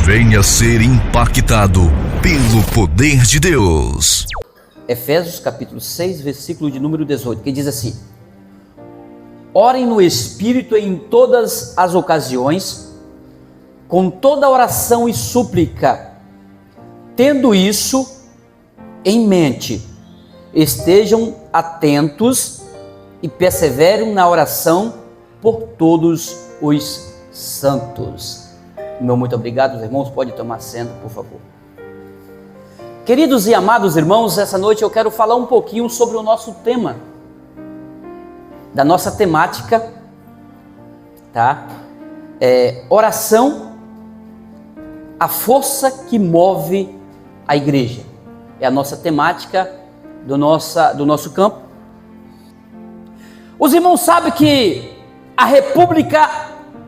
Venha ser impactado pelo poder de Deus. Efésios capítulo 6, versículo de número 18, que diz assim: orem no Espírito em todas as ocasiões, com toda oração e súplica, tendo isso em mente, estejam atentos e perseverem na oração por todos os santos. Meu muito obrigado, os irmãos podem tomar assento, por favor. Queridos e amados irmãos, essa noite eu quero falar um pouquinho sobre o nosso tema, da nossa temática, tá? Oração, a força que move a igreja. É a nossa temática do nosso campo. Os irmãos sabem que a República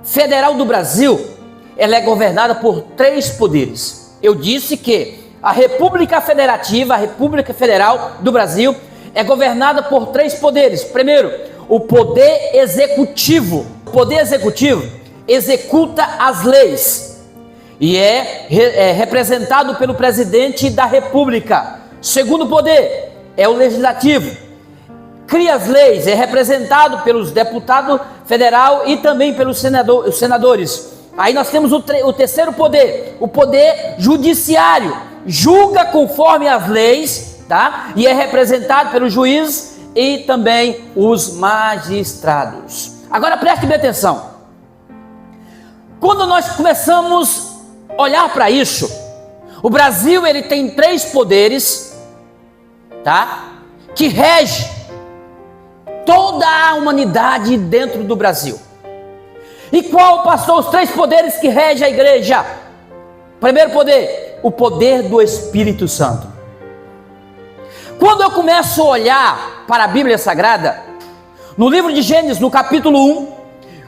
Federal do Brasil, ela é governada por 3 poderes. Eu disse que a República Federativa, a República Federal do Brasil, é governada por 3 poderes. Primeiro, o poder executivo. O poder executivo executa as leis e é representado pelo presidente da República. Segundo poder é o legislativo. Cria as leis, é representado pelos deputados federal e também pelos senadores. Aí nós temos o terceiro poder, o poder judiciário. Julga conforme as leis, tá? E é representado pelos juízes e também os magistrados. Agora preste bem atenção. Quando nós começamos a olhar para isso, o Brasil ele tem 3 poderes, tá? Que rege toda a humanidade dentro do Brasil. E qual, pastor, os 3 poderes que regem a igreja? Primeiro poder, o poder do Espírito Santo. Quando eu começo a olhar para a Bíblia Sagrada, no livro de Gênesis, no capítulo 1,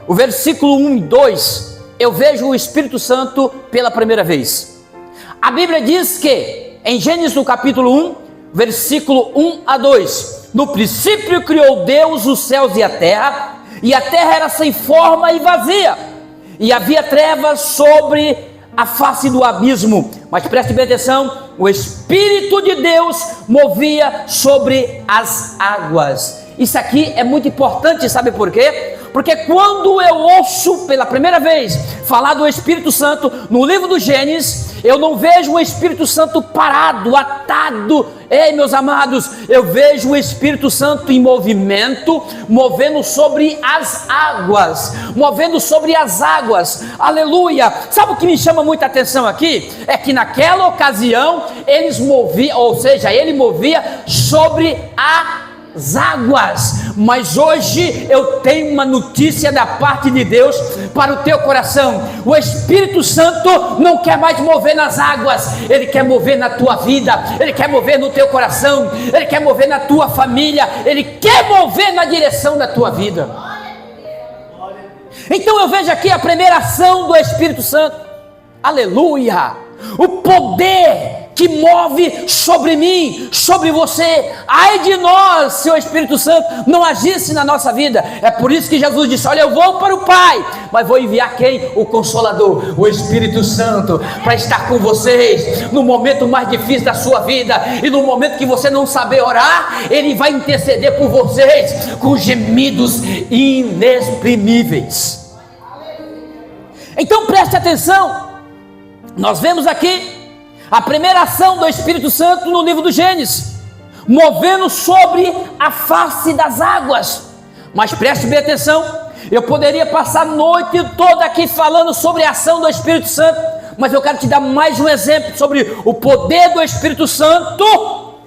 o versículo 1 e 2, eu vejo o Espírito Santo pela primeira vez. A Bíblia diz que, em Gênesis no capítulo 1, versículo 1 a 2, no princípio criou Deus os céus e a terra era sem forma e vazia, e havia trevas sobre a face do abismo. Mas preste bem atenção, o Espírito de Deus movia sobre as águas. Isso aqui é muito importante, sabe por quê? Porque quando eu ouço pela primeira vez falar do Espírito Santo no livro do Gênesis, eu não vejo o Espírito Santo parado, atado. Ei, meus amados, eu vejo o Espírito Santo em movimento, movendo sobre as águas, aleluia. Sabe o que me chama muita atenção aqui? É que naquela ocasião, ele movia sobre as águas, mas hoje eu tenho uma notícia da parte de Deus para o teu coração. O Espírito Santo não quer mais mover nas águas, ele quer mover na tua vida, ele quer mover no teu coração, ele quer mover na tua família, ele quer mover na direção da tua vida. Então eu vejo aqui a primeira ação do Espírito Santo, aleluia, o poder que move sobre mim, sobre você. Ai de nós se o Espírito Santo não agisse na nossa vida. É por isso que Jesus disse: olha, eu vou para o Pai, mas vou enviar quem? O Consolador, o Espírito Santo, para estar com vocês no momento mais difícil da sua vida, e no momento que você não saber orar, ele vai interceder por vocês com gemidos inexprimíveis. Então preste atenção, nós vemos aqui a primeira ação do Espírito Santo no livro do Gênesis, movendo sobre a face das águas. Mas preste bem atenção, eu poderia passar a noite toda aqui falando sobre a ação do Espírito Santo, mas eu quero te dar mais um exemplo sobre o poder do Espírito Santo,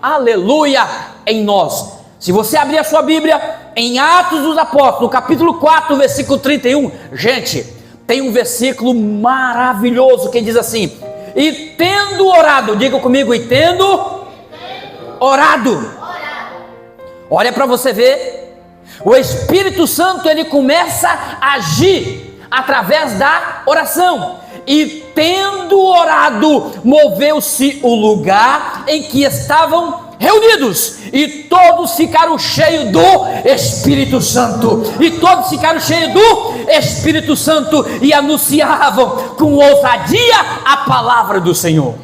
aleluia, em nós. Se você abrir a sua Bíblia em Atos dos Apóstolos, no capítulo 4, versículo 31, gente, tem um versículo maravilhoso que diz assim: e tendo orado, diga comigo, e tendo orado. Olha para você ver, o Espírito Santo ele começa a agir através da oração. E tendo orado, moveu-se o lugar em que estavam reunidos, e todos ficaram cheios do Espírito Santo, e todos ficaram cheios do Espírito Santo, e anunciavam com ousadia a palavra do Senhor.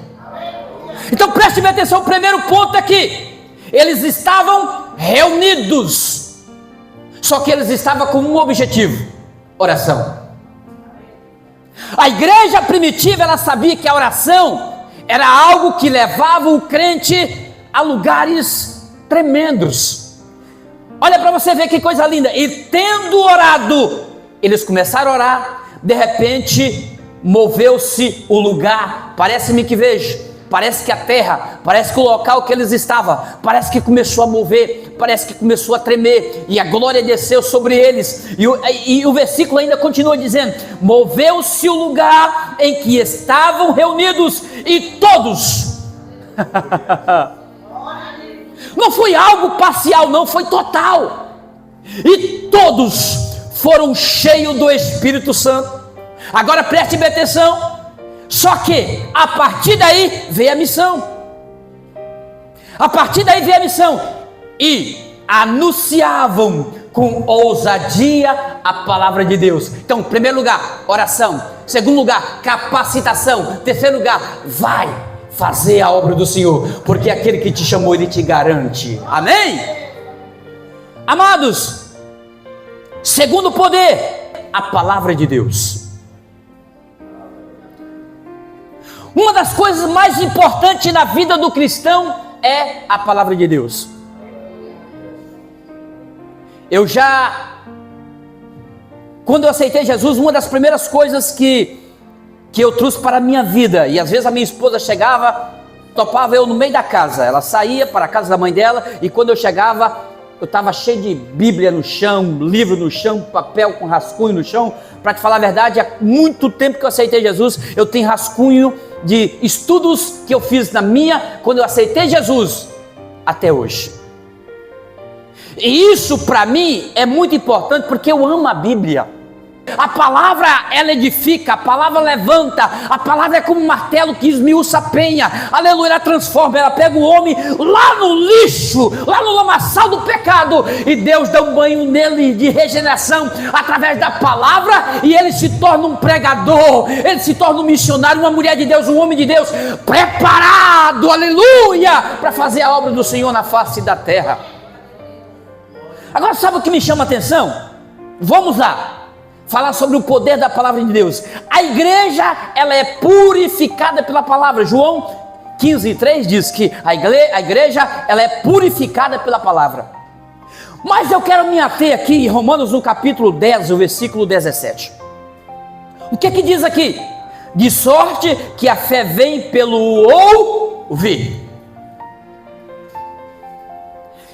Então preste bem atenção, o primeiro ponto é que eles estavam reunidos, só que eles estavam com um objetivo: oração. A igreja primitiva, ela sabia que a oração era algo que levava o crente a lugares tremendos. Olha para você ver que coisa linda. E tendo orado, eles começaram a orar. De repente moveu-se o lugar. Parece-me que vejo, parece que a terra, parece que o local que eles estavam, parece que começou a mover, parece que começou a tremer, e a glória desceu sobre eles. E o versículo ainda continua dizendo: moveu-se o lugar em que estavam reunidos, e todos não foi algo parcial, não, foi total. E todos foram cheios do Espírito Santo. Agora preste bem atenção. Só que a partir daí veio a missão. A partir daí veio a missão. E anunciavam com ousadia a palavra de Deus. Então, em primeiro lugar, oração. Segundo lugar, capacitação. Terceiro lugar, vai fazer a obra do Senhor, porque aquele que te chamou, ele te garante. Amém? Amados, segundo poder, a palavra de Deus. Uma das coisas mais importantes na vida do cristão é a palavra de Deus. Quando eu aceitei Jesus, uma das primeiras coisas que eu trouxe para a minha vida, e às vezes a minha esposa chegava, topava eu no meio da casa, ela saía para a casa da mãe dela, e quando eu chegava, eu estava cheio de Bíblia no chão, livro no chão, papel com rascunho no chão. Para te falar a verdade, há muito tempo que eu aceitei Jesus, eu tenho rascunho de estudos que eu fiz quando eu aceitei Jesus, até hoje. E isso para mim é muito importante, porque eu amo a Bíblia. A palavra, ela edifica, a palavra levanta, a palavra é como um martelo que esmiuça a penha, aleluia, ela transforma, ela pega o homem lá no lixo, lá no lamaçal do pecado, e Deus dá um banho nele de regeneração, através da palavra, e ele se torna um pregador, ele se torna um missionário, uma mulher de Deus, um homem de Deus, preparado, aleluia, para fazer a obra do Senhor na face da terra. Agora sabe o que me chama a atenção? Vamos lá falar sobre o poder da palavra de Deus. A igreja, ela é purificada pela palavra. João 15:3 diz que a igreja, ela é purificada pela palavra. Mas eu quero me ater aqui em Romanos, no capítulo 10, o versículo 17. O que diz aqui? De sorte que a fé vem pelo ouvir.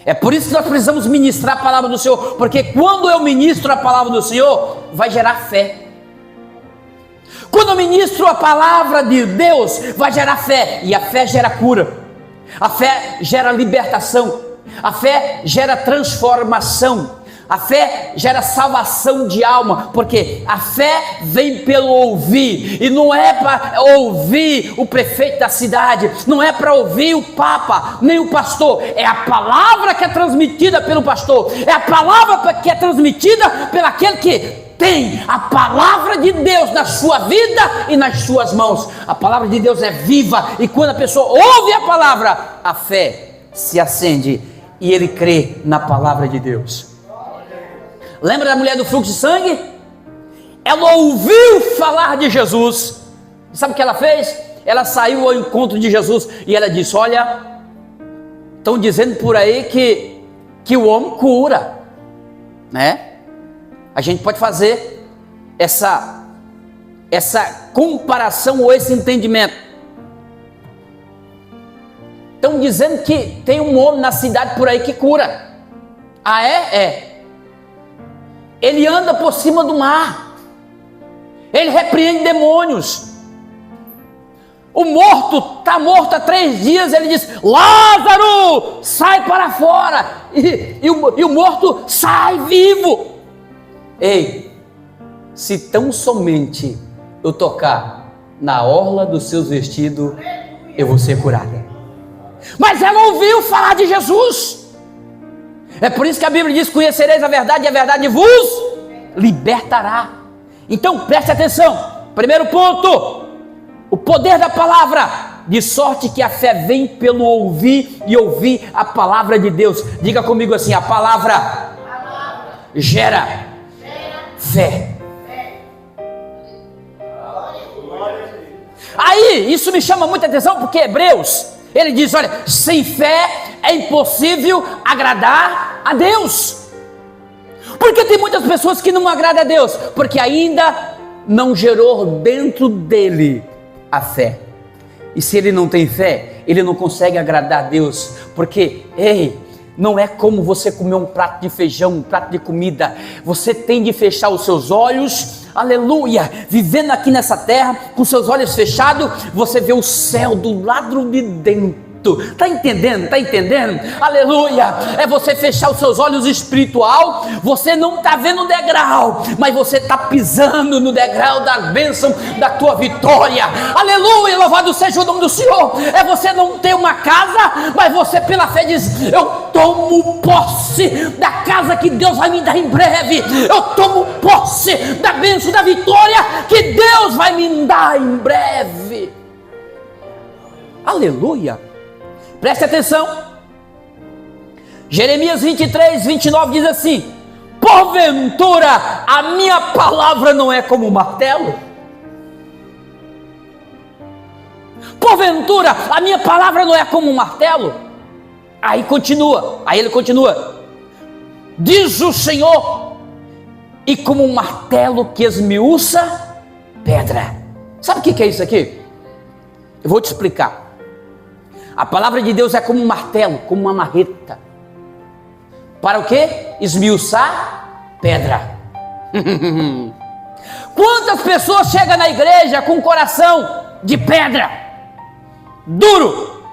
É por isso que nós precisamos ministrar a palavra do Senhor, porque quando eu ministro a palavra do Senhor, vai gerar fé. Quando eu ministro a palavra de Deus, vai gerar fé, e a fé gera cura, a fé gera libertação, a fé gera transformação, a fé gera salvação de alma, porque a fé vem pelo ouvir, e não é para ouvir o prefeito da cidade, não é para ouvir o papa, nem o pastor, é a palavra que é transmitida pelo pastor, é a palavra que é transmitida pelo aquele que tem a palavra de Deus na sua vida e nas suas mãos. A palavra de Deus é viva, e quando a pessoa ouve a palavra, a fé se acende, e ele crê na palavra de Deus. Lembra da mulher do fluxo de sangue? Ela ouviu falar de Jesus. Sabe o que ela fez? Ela saiu ao encontro de Jesus e ela disse: olha, estão dizendo por aí que o homem cura, né? A gente pode fazer essa comparação ou esse entendimento. Estão dizendo que tem um homem na cidade por aí que cura. Ah, é? É. Ele anda por cima do mar, ele repreende demônios. O morto está morto há 3 dias, ele diz: Lázaro, sai para fora, e o morto sai vivo. Ei, se tão somente eu tocar na orla dos seus vestidos, eu vou ser curado. mas ela ouviu falar de Jesus. É por isso que a Bíblia diz: conhecereis a verdade e a verdade vos libertará. Então preste atenção. Primeiro ponto: o poder da palavra. De sorte que a fé vem pelo ouvir e ouvir a palavra de Deus. Diga comigo assim: a palavra gera fé. Aí isso me chama muita atenção, porque Hebreus, ele diz: olha, sem fé é impossível agradar a Deus. Porque tem muitas pessoas que não agradam a Deus, porque ainda não gerou dentro dele a fé. E se ele não tem fé, ele não consegue agradar a Deus, porque, não é como você comer um prato de feijão, um prato de comida. Você tem de fechar os seus olhos, aleluia, vivendo aqui nessa terra, com seus olhos fechados, você vê o céu do lado de dentro. Está entendendo? Está entendendo? Aleluia! É você fechar os seus olhos espiritual. Você não está vendo o degrau, mas você está pisando no degrau da bênção da tua vitória. Aleluia! Louvado seja o nome do Senhor. É você não ter uma casa, mas você pela fé diz: eu tomo posse da casa que Deus vai me dar em breve. Eu tomo posse da bênção da vitória que Deus vai me dar em breve. Aleluia! Preste atenção. Jeremias 23, 29 diz assim: porventura a minha palavra não é como um martelo? Porventura a minha palavra não é como um martelo? Aí ele continua: diz o Senhor, e como um martelo que esmiuça pedra. Sabe o que é isso aqui? Eu vou te explicar. A palavra de Deus é como um martelo, como uma marreta. Para o quê? Esmiuçar pedra. Quantas pessoas chegam na igreja com coração de pedra, duro?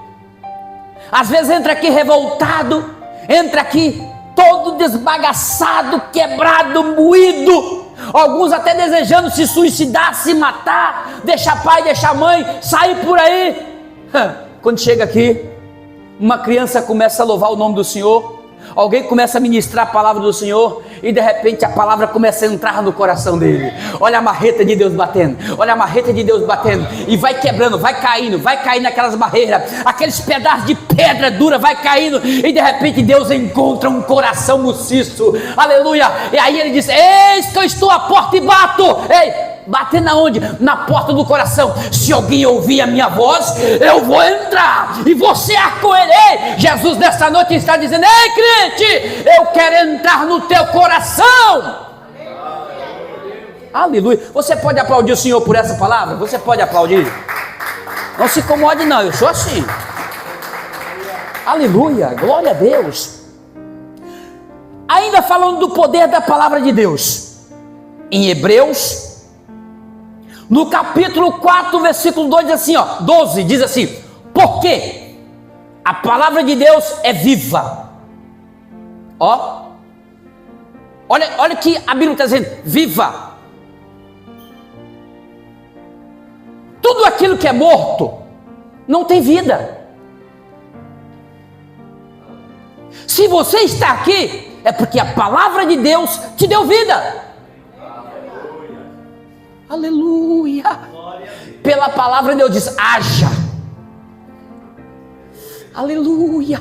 Às vezes entra aqui revoltado, entra aqui todo desbagaçado, quebrado, moído. Alguns até desejando se suicidar, se matar, deixar pai, deixar mãe, sair por aí. Quando chega aqui, uma criança começa a louvar o nome do Senhor, alguém começa a ministrar a palavra do Senhor, e de repente a palavra começa a entrar no coração dele. Olha a marreta de Deus batendo, olha a marreta de Deus batendo, e vai quebrando, vai caindo aquelas barreiras, aqueles pedaços de pedra dura, vai caindo, e de repente Deus encontra um coração maciço, aleluia. E aí ele diz: eis que eu estou à porta e bato. Ei, bater na onde? Na porta do coração. Se alguém ouvir a minha voz, eu vou entrar e você acolherei. Jesus nessa noite está dizendo: ei, crente, eu quero entrar no teu coração. Aleluia. Você pode aplaudir o Senhor por essa palavra? Você pode aplaudir? Não se incomode não, eu sou assim. Aleluia, glória a Deus. Ainda falando do poder da palavra de Deus, em Hebreus, no capítulo 4, versículo 2 diz assim, 12, diz assim: porque a palavra de Deus é viva. Olha que a Bíblia está dizendo: viva. Tudo aquilo que é morto não tem vida. Se você está aqui, é porque a palavra de Deus te deu vida. Aleluia. Pela palavra Deus diz: haja. Aleluia.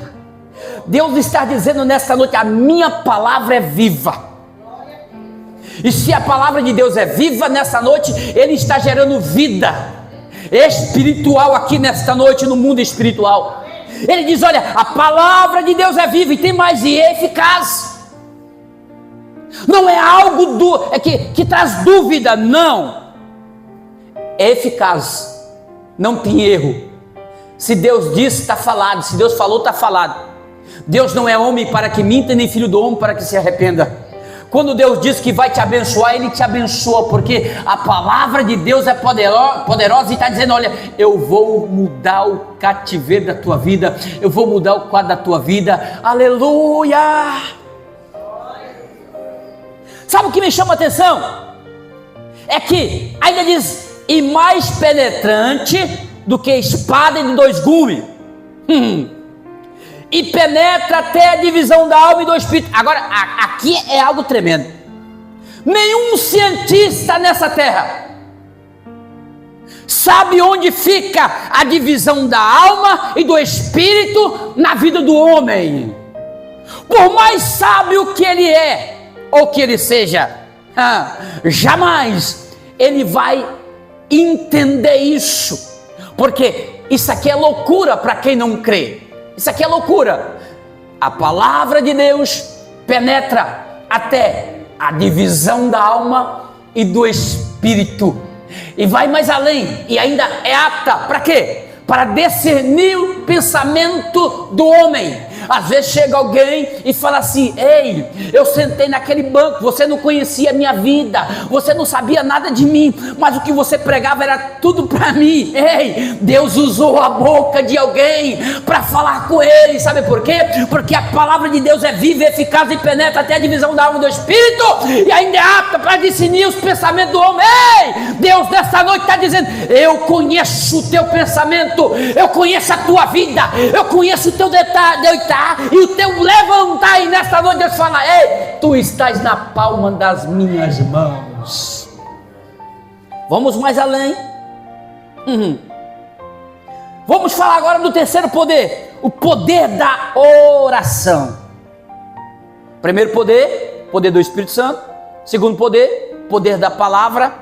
Deus está dizendo nesta noite: a minha palavra é viva. E se a palavra de Deus é viva nessa noite, Ele está gerando vida espiritual aqui nesta noite, no mundo espiritual. Ele diz: olha, a palavra de Deus é viva, e tem mais, e é eficaz. Não é algo que traz dúvida, não. É eficaz, não tem erro. Se Deus disse, está falado. Se Deus falou, está falado. Deus não é homem para que minta, nem filho do homem para que se arrependa. Quando Deus diz que vai te abençoar, Ele te abençoa, porque a palavra de Deus é poderosa e está dizendo: olha, eu vou mudar o cativeiro da tua vida, eu vou mudar o quadro da tua vida. Aleluia! Sabe o que me chama a atenção? É que ainda diz: e mais penetrante do que espada de dois gumes. e penetra até a divisão da alma e do espírito. Agora, aqui é algo tremendo. Nenhum cientista nessa terra sabe onde fica a divisão da alma e do espírito na vida do homem. Por mais sábio que ele é, ou que ele seja, jamais ele vai entender isso, porque isso aqui é loucura para quem não crê. Isso aqui é loucura. A palavra de Deus penetra até a divisão da alma e do espírito, e vai mais além, e ainda é apta para quê? Para discernir o pensamento do homem. Às vezes chega alguém e fala assim: ei, eu sentei naquele banco, você não conhecia a minha vida, você não sabia nada de mim, mas o que você pregava era tudo para mim. Ei, Deus usou a boca de alguém para falar com ele, sabe por quê? Porque a palavra de Deus é viva, eficaz e penetra até a divisão da alma e do espírito, e ainda é apta para discernir os pensamentos do homem. Ei, Deus nessa noite está dizendo: eu conheço o teu pensamento, eu conheço a tua vida, eu conheço o teu deitar e o teu levantar, e nesta noite Deus fala: ei, tu estás na palma das minhas mãos. Vamos mais além. Vamos falar agora do terceiro poder, o poder da oração. Primeiro poder, poder do Espírito Santo. Segundo poder, poder da palavra.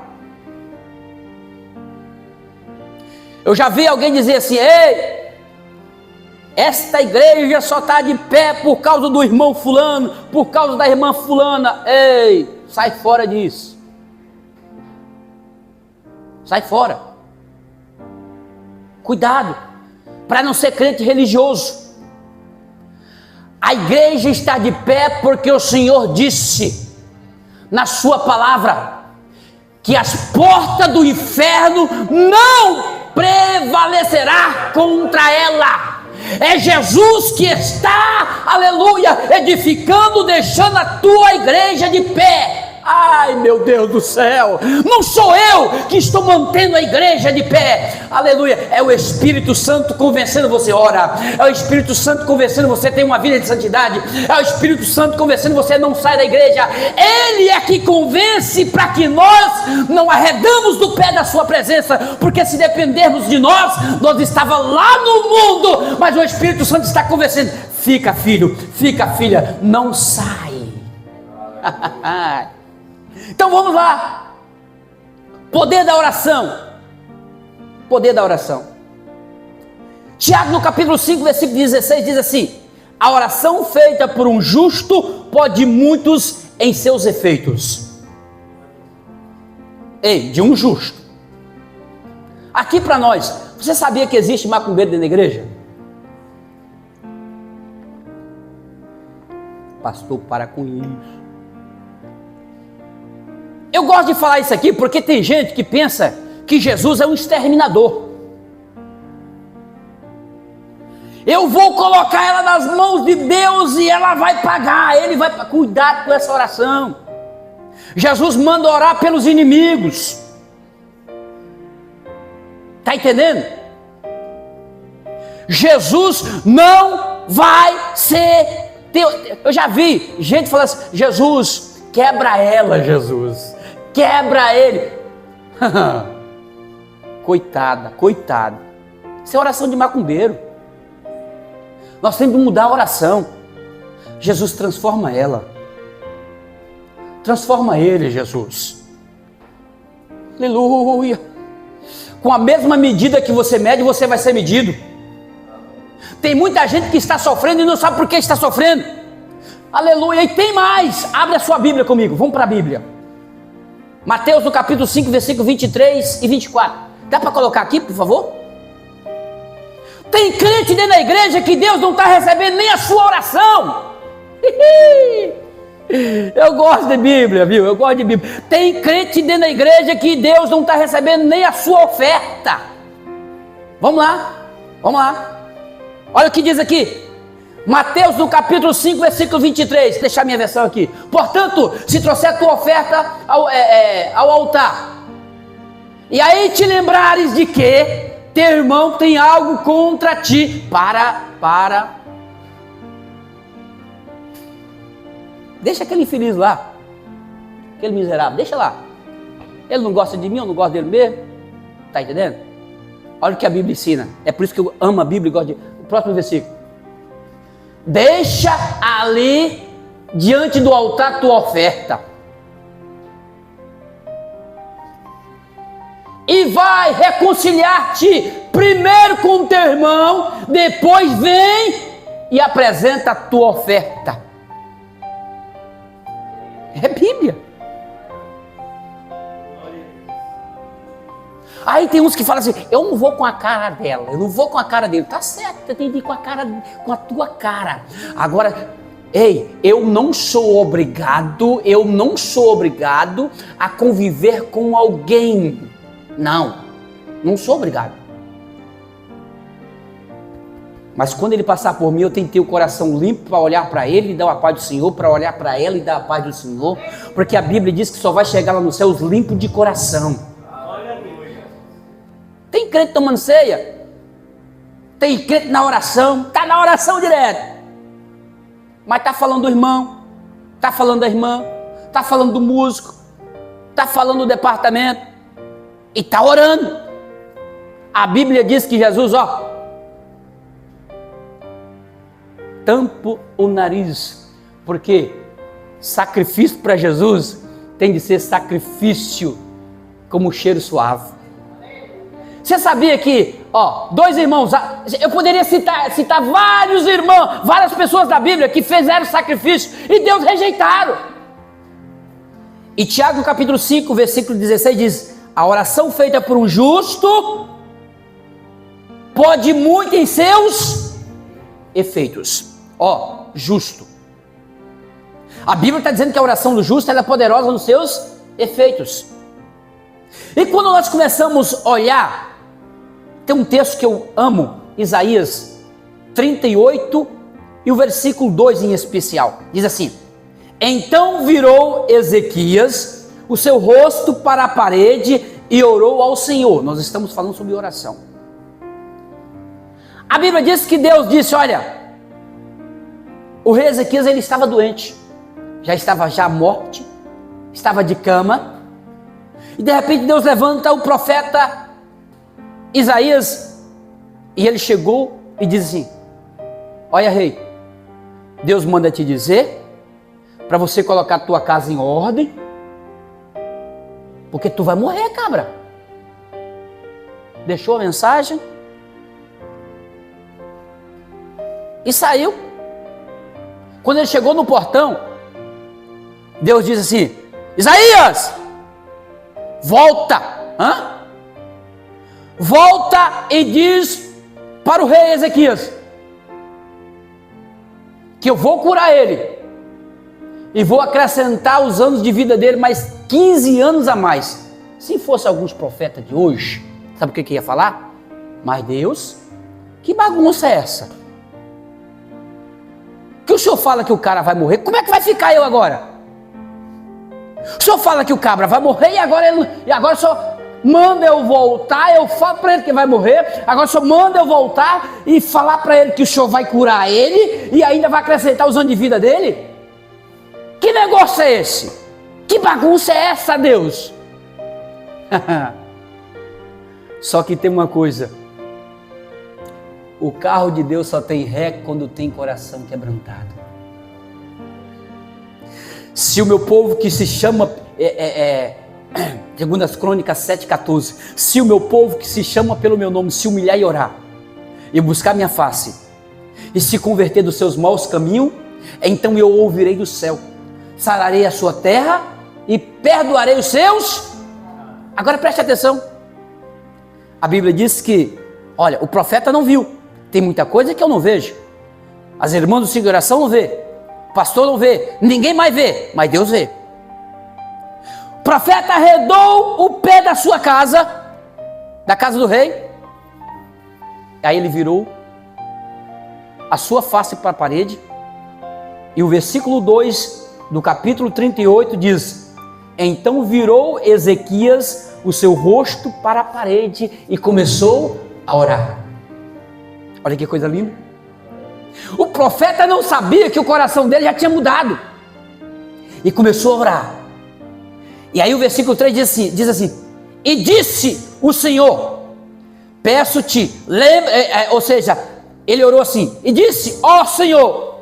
Eu já vi alguém dizer assim: ei, esta igreja só está de pé por causa do irmão fulano, por causa da irmã fulana. Ei, sai fora disso. Sai fora. Cuidado, para não ser crente religioso. A igreja está de pé porque o Senhor disse na sua palavra que as portas do inferno não prevalecerá contra ela. É Jesus que está, aleluia, edificando, deixando a tua igreja de pé. Ai, meu Deus do céu, não sou eu que estou mantendo a igreja de pé, aleluia, é o Espírito Santo convencendo você, ora, é o Espírito Santo convencendo você a ter uma vida de santidade, é o Espírito Santo convencendo você a não sair da igreja. Ele é que convence para que nós não arredamos do pé da sua presença, porque se dependermos de nós, nós estávamos lá no mundo, mas o Espírito Santo está convencendo: fica, filho, fica, filha, não sai. Então vamos lá. Poder da oração. Poder da oração. Tiago, no capítulo 5, versículo 16, diz assim: a oração feita por um justo pode muitos em seus efeitos. Ei, de um justo. Aqui para nós, você sabia que existe macumbeiro dentro da igreja? Pastor, para com isso. Eu gosto de falar isso aqui porque tem gente que pensa que Jesus é um exterminador. Eu vou colocar ela nas mãos de Deus e ela vai pagar, ele vai... Cuidado com essa oração. Jesus manda orar pelos inimigos. Está entendendo? Jesus não vai ser... Eu já vi gente falando assim: Jesus, quebra ela, Jesus. Quebra ele. Coitada, coitado. Isso é oração de macumbeiro. Nós temos que mudar a oração. Jesus, transforma ela. Transforma ele, Jesus. Aleluia. Com a mesma medida que você mede, você vai ser medido. Tem muita gente que está sofrendo e não sabe por que está sofrendo. Aleluia. E tem mais. Abre a sua Bíblia comigo. Vamos para a Bíblia. Mateus no capítulo 5, versículo 23 e 24. Dá para colocar aqui, por favor? Tem crente dentro da igreja que Deus não está recebendo nem a sua oração. Eu gosto de Bíblia, viu? Eu gosto de Bíblia. Tem crente dentro da igreja que Deus não está recebendo nem a sua oferta. Vamos lá. Vamos lá. Olha o que diz aqui. Mateus no capítulo 5, versículo 23. Vou deixar minha versão aqui. Portanto, se trouxer a tua oferta ao altar, e aí te lembrares de que teu irmão tem algo contra ti, para. Deixa aquele infeliz lá, aquele miserável, deixa lá. Ele não gosta de mim, eu não gosto dele mesmo. Está entendendo? Olha o que a Bíblia ensina. É por isso que eu amo a Bíblia e gosto de... O próximo versículo. Deixa ali, diante do altar, tua oferta. E vai reconciliar-te primeiro com o teu irmão, depois vem e apresenta a tua oferta. É Bíblia. Aí tem uns que falam assim, eu não vou com a cara dela, eu não vou com a cara dele. Tá certo, você tem que ir com a tua cara. Agora, ei, eu não sou obrigado a conviver com alguém. Não sou obrigado. Mas quando ele passar por mim, eu tenho que ter o coração limpo para olhar para ele e dar a paz do Senhor, para olhar para ela e dar a paz do Senhor, porque a Bíblia diz que só vai chegar lá no céu os limpos de coração. Tem crente tomando ceia, tem crente na oração, está na oração direto, mas está falando do irmão, está falando da irmã, está falando do músico, está falando do departamento, e está orando. A Bíblia diz que Jesus, tampa o nariz, porque sacrifício para Jesus tem de ser sacrifício como cheiro suave. Você sabia que, dois irmãos, eu poderia citar vários irmãos, várias pessoas da Bíblia que fizeram sacrifício e Deus rejeitaram. E Tiago capítulo 5, versículo 16 diz, a oração feita por um justo pode muito em seus efeitos. Justo. A Bíblia está dizendo que a oração do justo ela é poderosa nos seus efeitos. E quando nós começamos a olhar, tem um texto que eu amo, Isaías 38 e o versículo 2 em especial. Diz assim, então virou Ezequias o seu rosto para a parede e orou ao Senhor. Nós estamos falando sobre oração. A Bíblia diz que Deus disse, olha, o rei Ezequias ele estava doente, já estava à morte, estava de cama, e de repente Deus levanta o profeta Isaías, e ele chegou e disse assim, olha rei, Deus manda te dizer, para você colocar a tua casa em ordem, porque tu vai morrer, cabra. Deixou a mensagem, e saiu. Quando ele chegou no portão, Deus disse assim, Isaías, volta, volta e diz para o rei Ezequias, que eu vou curar ele, e vou acrescentar os anos de vida dele, mais 15 anos a mais. Se fosse alguns profetas de hoje, sabe o que ia falar? Mas Deus, que bagunça é essa? Que o senhor fala que o cara vai morrer, como é que vai ficar eu agora? O senhor fala que o cabra vai morrer e agora só manda eu voltar, eu falo para ele que vai morrer, agora só manda eu voltar e falar para ele que o senhor vai curar ele e ainda vai acrescentar os anos de vida dele? Que negócio é esse? Que bagunça é essa, Deus? Só que tem uma coisa, o carro de Deus só tem ré quando tem coração quebrantado. Se o meu povo que se chama, segundo as Crônicas 7,14, se o meu povo que se chama pelo meu nome se humilhar e orar, e buscar minha face, e se converter dos seus maus caminhos, então eu ouvirei do céu, sararei a sua terra e perdoarei os seus. Agora preste atenção, a Bíblia diz que, olha, o profeta não viu, tem muita coisa que eu não vejo, as irmãs do Ciclo de Oração não vê, o pastor não vê, ninguém mais vê, mas Deus vê. O profeta arredou o pé da sua casa, da casa do rei, aí ele virou a sua face para a parede, e o versículo 2 do capítulo 38 diz, então virou Ezequias o seu rosto para a parede e começou a orar. Olha que coisa linda. O profeta não sabia que o coração dele já tinha mudado. e começou a orar. E aí o versículo 3 diz assim: e disse o Senhor, peço-te, ou seja, ele orou assim, e disse: ó Senhor,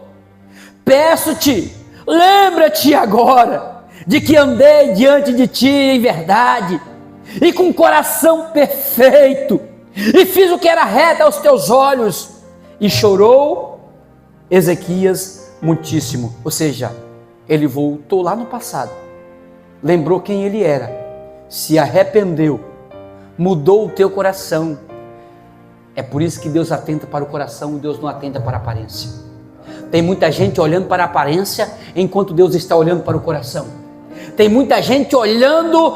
peço-te, lembra-te agora, de que andei diante de ti em verdade, e com coração perfeito, e fiz o que era reto aos teus olhos. E chorou Ezequias muitíssimo. Ou seja, ele voltou lá no passado, lembrou quem ele era, se arrependeu, mudou o teu coração. É por isso que Deus atenta para o coração, Deus não atenta para a aparência. Tem muita gente olhando para a aparência, enquanto Deus está olhando para o coração. Tem muita gente olhando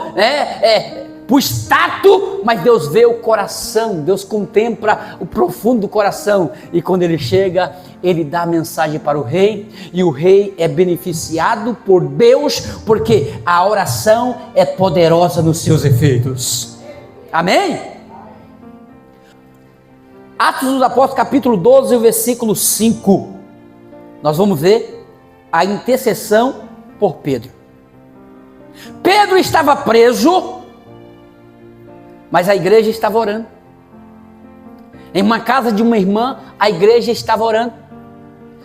para o status, mas Deus vê o coração, Deus contempla o profundo do coração, e quando ele chega, ele dá a mensagem para o rei, e o rei é beneficiado por Deus, porque a oração é poderosa nos seus efeitos. Amém? Atos dos Apóstolos, capítulo 12, versículo 5, nós vamos ver a intercessão por Pedro. Pedro estava preso, mas a igreja estava orando. Em uma casa de uma irmã, a igreja estava orando.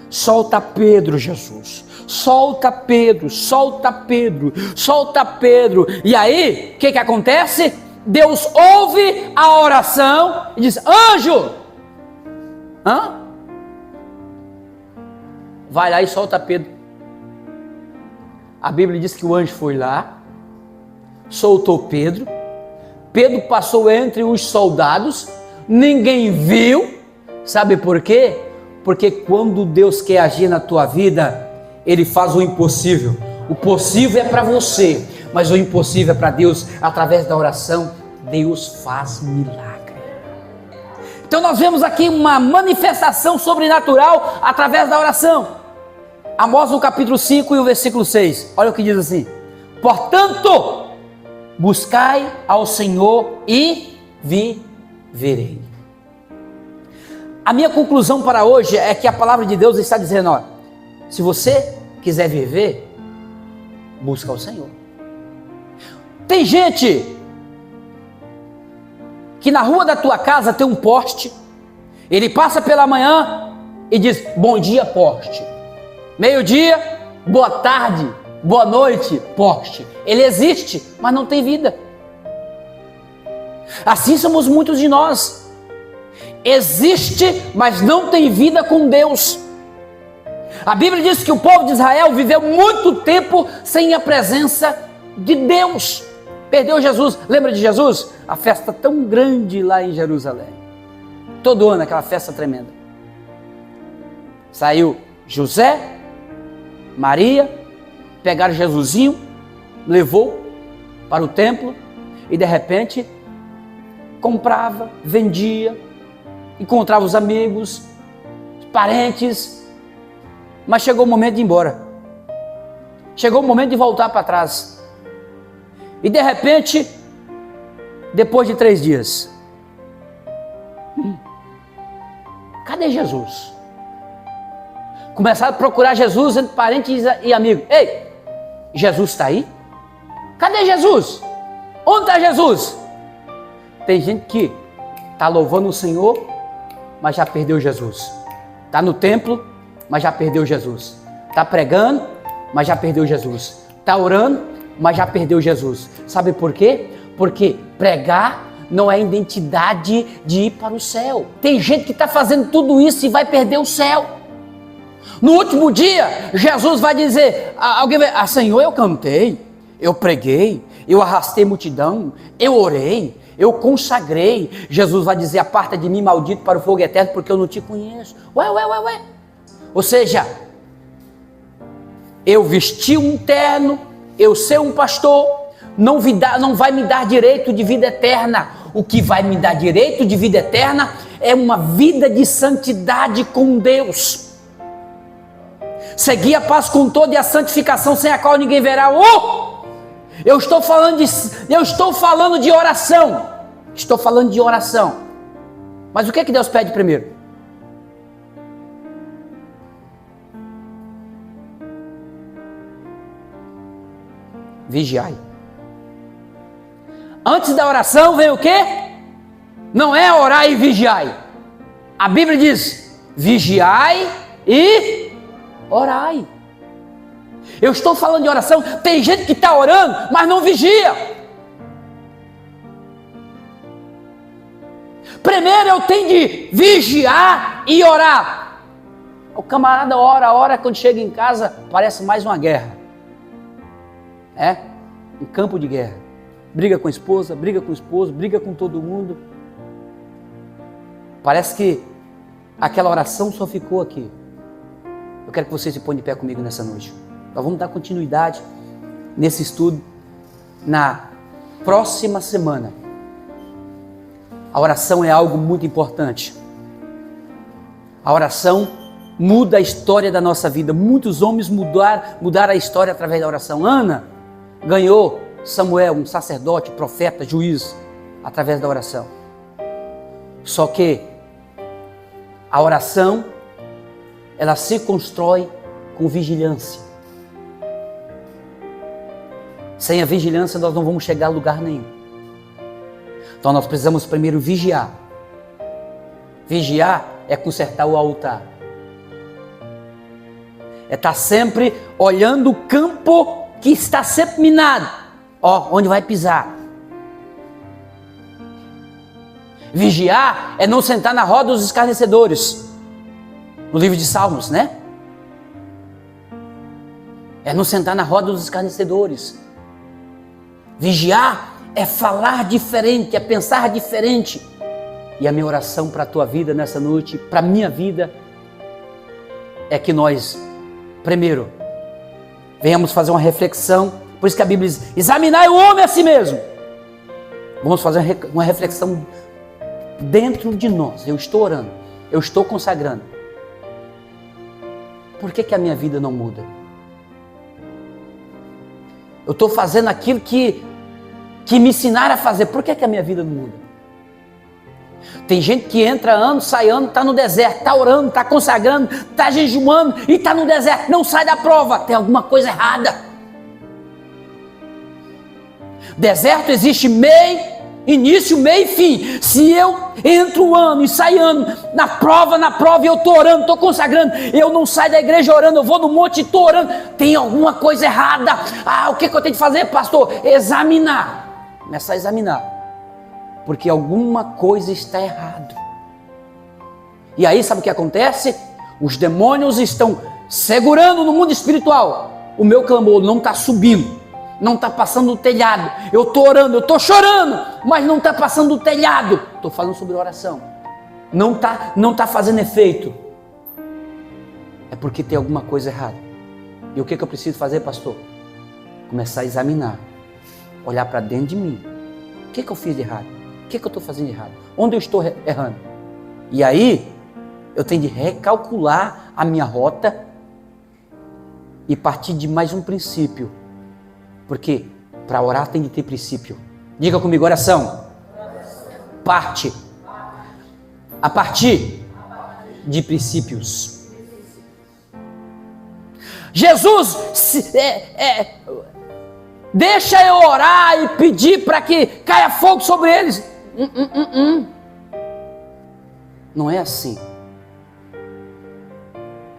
Solta Pedro, Jesus. Solta Pedro, solta Pedro, solta Pedro. E aí, o que acontece? Deus ouve a oração e diz: anjo, vai lá e solta Pedro. A Bíblia diz que o anjo foi lá, soltou Pedro. Pedro passou entre os soldados, ninguém viu. Sabe por quê? Porque quando Deus quer agir na tua vida, Ele faz o impossível. O possível é para você, mas o impossível é para Deus. Através da oração, Deus faz milagre. Então nós vemos aqui uma manifestação sobrenatural através da oração. Amós no capítulo 5 e o versículo 6, olha o que diz assim: portanto, buscai ao Senhor e viverei. A minha conclusão para hoje é que a palavra de Deus está dizendo: ó, se você quiser viver, busca ao Senhor. Tem gente que na rua da tua casa tem um poste, ele passa pela manhã e diz: bom dia, poste. Meio-dia, boa tarde, boa noite, poste. Ele existe, mas não tem vida. Assim somos muitos de nós. Existe, mas não tem vida com Deus. A Bíblia diz que o povo de Israel viveu muito tempo sem a presença de Deus. Perdeu Jesus. Lembra de Jesus? A festa tão grande lá em Jerusalém. Todo ano aquela festa tremenda. Saiu José, Maria, pegaram Jesusinho, levou para o templo e de repente comprava, vendia, encontrava os amigos, os parentes, mas chegou o momento de ir embora. Chegou o momento de voltar para trás. E de repente, depois de 3 dias, cadê Jesus? Começaram a procurar Jesus entre parentes e amigos. Ei, Jesus está aí? Cadê Jesus? Onde está Jesus? Tem gente que está louvando o Senhor, mas já perdeu Jesus. Está no templo, mas já perdeu Jesus. Está pregando, mas já perdeu Jesus. Está orando, mas já perdeu Jesus. Sabe por quê? Porque pregar não é identidade de ir para o céu. Tem gente que está fazendo tudo isso e vai perder o céu. No último dia, Jesus vai dizer, alguém vai, Senhor, eu cantei, eu preguei, eu arrastei multidão, eu orei, eu consagrei. Jesus vai dizer: aparta de mim, maldito, para o fogo eterno, porque eu não te conheço. Ué. Ou seja, eu vesti um terno, eu ser um pastor, não vai me dar direito de vida eterna. O que vai me dar direito de vida eterna é uma vida de santidade com Deus. Seguir a paz com toda e a santificação, sem a qual ninguém verá. Eu estou falando de oração. Estou falando de oração. Mas o que é que Deus pede primeiro? vigiai. Antes da oração vem o quê? Não é orar e vigiai. A Bíblia diz: vigiai e orai. Eu estou falando de oração. Tem gente que está orando, mas não vigia. Primeiro eu tenho de vigiar e orar. O camarada ora, quando chega em casa, parece mais uma guerra. É um campo de guerra. Briga com a esposa, briga com o esposo, briga com todo mundo. Parece que aquela oração só ficou aqui. Eu quero que você se ponha de pé comigo nessa noite. Nós vamos dar continuidade nesse estudo na próxima semana. A oração é algo muito importante. A oração muda a história da nossa vida. Muitos homens mudaram a história através da oração. Ana ganhou Samuel, um sacerdote, profeta, juiz, através da oração. Só que a oração, ela se constrói com vigilância. Sem a vigilância nós não vamos chegar a lugar nenhum. Então nós precisamos primeiro vigiar. Vigiar é consertar o altar. É estar sempre olhando o campo que está sempre minado. Ó, onde vai pisar. Vigiar é não sentar na roda dos escarnecedores. No livro de Salmos, né? É não sentar na roda dos escarnecedores. Vigiar é falar diferente, é pensar diferente. E a minha oração para a tua vida nessa noite, para a minha vida, é que nós, primeiro, venhamos fazer uma reflexão. Por isso que a Bíblia diz: examinai o homem a si mesmo. Vamos fazer uma reflexão dentro de nós. Eu estou orando, eu estou consagrando. Por que a minha vida não muda? Eu estou fazendo aquilo que me ensinaram a fazer. Por que a minha vida não muda? Tem gente que entra ano, sai ano, está no deserto, está orando, está consagrando, está jejuando e está no deserto, não sai da prova. Tem alguma coisa errada. Deserto existe meio, início, meio e fim. Se eu entro ano e saio ano, na prova eu estou orando, estou consagrando, eu não saio da igreja orando, eu vou no monte e estou orando, tem alguma coisa errada. O que eu tenho que fazer, pastor? Examinar. Começar a examinar, porque alguma coisa está errado. E aí sabe o que acontece? Os demônios estão segurando no mundo espiritual. O meu clamor não está subindo, não está passando do telhado. Eu estou orando, eu estou chorando, mas não está passando do telhado. Estou falando sobre oração. Não está fazendo efeito. É porque tem alguma coisa errada. E o que eu preciso fazer, pastor? Começar a examinar. Olhar para dentro de mim. O que eu fiz de errado? O que eu estou fazendo de errado? Onde eu estou errando? E aí, eu tenho de recalcular a minha rota e partir de mais um princípio. Porque para orar tem de ter princípio. Diga comigo, oração. Parte. A partir de princípios. Jesus deixa eu orar e pedir para que caia fogo sobre eles. Não é assim.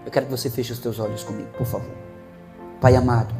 Eu quero que você feche os teus olhos comigo, por favor. Pai amado,